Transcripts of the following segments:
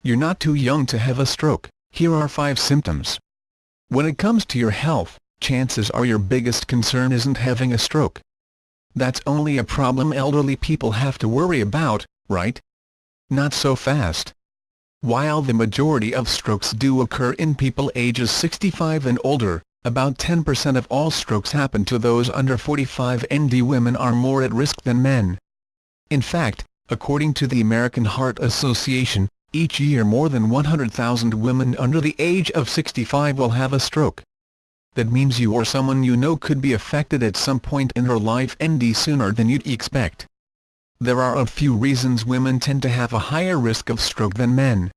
You're not too young to have a stroke. Here are 5 symptoms. When it comes to your health, chances are your biggest concern isn't having a stroke. That's only a problem elderly people have to worry about, right? Not so fast. While the majority of strokes do occur in people ages 65 and older, about 10% of all strokes happen to those under 45, and women are more at risk than men. In fact, according to the American Heart Association, each year more than 100,000 women under the age of 65 will have a stroke. That means you or someone you know could be affected at some point in her life and sooner than you'd expect. There are a few reasons women tend to have a higher risk of stroke than men.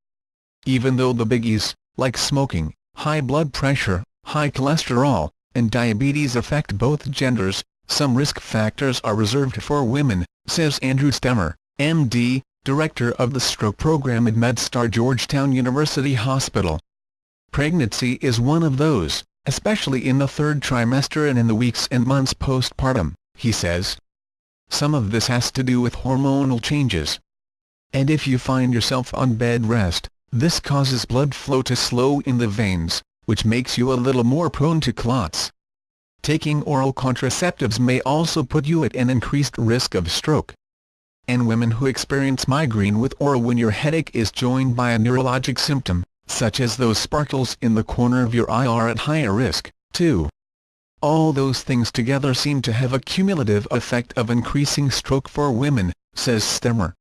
Even though the biggies, like smoking, high blood pressure, high cholesterol, and diabetes affect both genders, some risk factors are reserved for women, says Andrew Stemmer, MD, Director of the Stroke Program at MedStar Georgetown University Hospital. Pregnancy is one of those, especially in the 3rd trimester and in the weeks and months postpartum, he says. Some of this has to do with hormonal changes. And if you find yourself on bed rest, this causes blood flow to slow in the veins, which makes you a little more prone to clots. Taking oral contraceptives may also put you at an increased risk of stroke. And women who experience migraine with or when your headache is joined by a neurologic symptom, such as those sparkles in the corner of your eye, are at higher risk, too. All those things together seem to have a cumulative effect of increasing stroke for women, says Stemmer.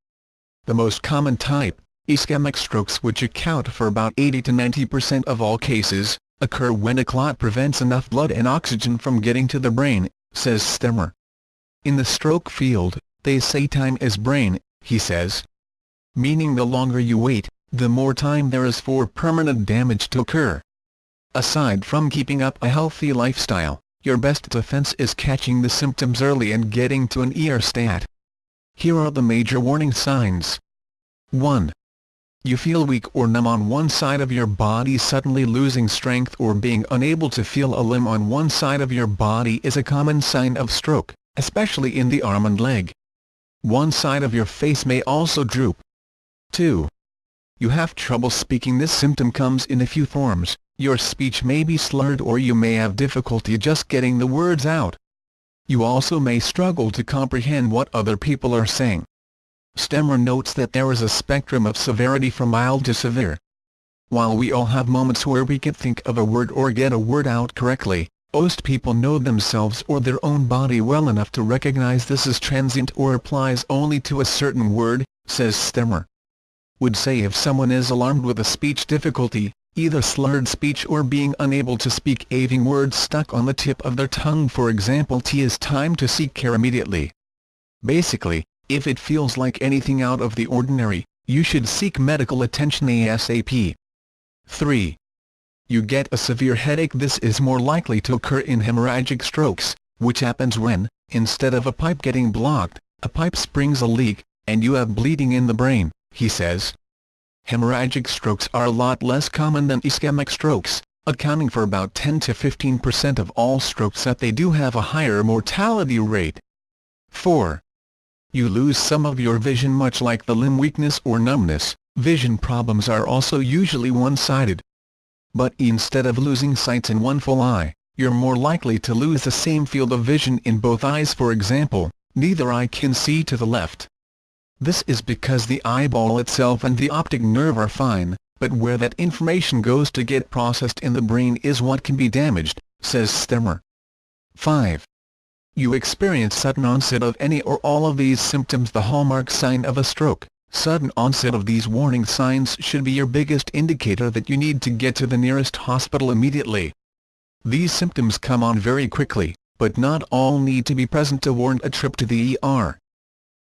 The most common type, ischemic strokes, which account for about 80 to 90% of all cases, occur when a clot prevents enough blood and oxygen from getting to the brain, says Stemmer. In the stroke field, they say time is brain, he says. Meaning the longer you wait, the more time there is for permanent damage to occur. Aside from keeping up a healthy lifestyle, your best defense is catching the symptoms early and getting to an ER stat. Here are the major warning signs. 1. You feel weak or numb on one side of your body. Suddenly losing strength or being unable to feel a limb on one side of your body is a common sign of stroke, especially in the arm and leg. One side of your face may also droop. 2. You have trouble speaking. This symptom comes in a few forms. Your speech may be slurred or you may have difficulty just getting the words out. You also may struggle to comprehend what other people are saying. Stemmer notes that there is a spectrum of severity from mild to severe. While we all have moments where we can think of a word or get a word out correctly, most people know themselves or their own body well enough to recognize this as transient or applies only to a certain word, says Stemmer. Would say if someone is alarmed with a speech difficulty, either slurred speech or being unable to speak, having words stuck on the tip of their tongue, for example, it is time to seek care immediately. Basically, if it feels like anything out of the ordinary, you should seek medical attention ASAP. 3. You get a severe headache. This is more likely to occur in hemorrhagic strokes, which happens when, instead of a pipe getting blocked, a pipe springs a leak, and you have bleeding in the brain, he says. Hemorrhagic strokes are a lot less common than ischemic strokes, accounting for about 10 to 15% of all strokes, that they do have a higher mortality rate. 4. You lose some of your vision. Much like the limb weakness or numbness, vision problems are also usually one-sided. But instead of losing sight in one full eye, you're more likely to lose the same field of vision in both eyes. For example, neither eye can see to the left. This is because the eyeball itself and the optic nerve are fine, but where that information goes to get processed in the brain is what can be damaged, says Stemmer. 5. You experience sudden onset of any or all of these symptoms, the hallmark sign of a stroke. Sudden onset of these warning signs should be your biggest indicator that you need to get to the nearest hospital immediately. These symptoms come on very quickly, but not all need to be present to warrant a trip to the ER.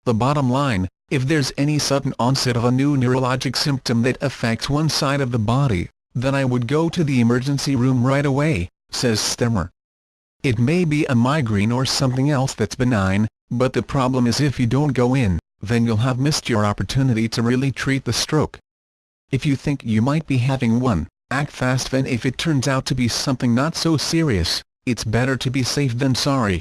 The bottom line, if there's any sudden onset of a new neurologic symptom that affects one side of the body, then I would go to the emergency room right away, says Stemmer. It may be a migraine or something else that's benign, but the problem is if you don't go in, then you'll have missed your opportunity to really treat the stroke. If you think you might be having one, act fast, and if it turns out to be something not so serious, it's better to be safe than sorry.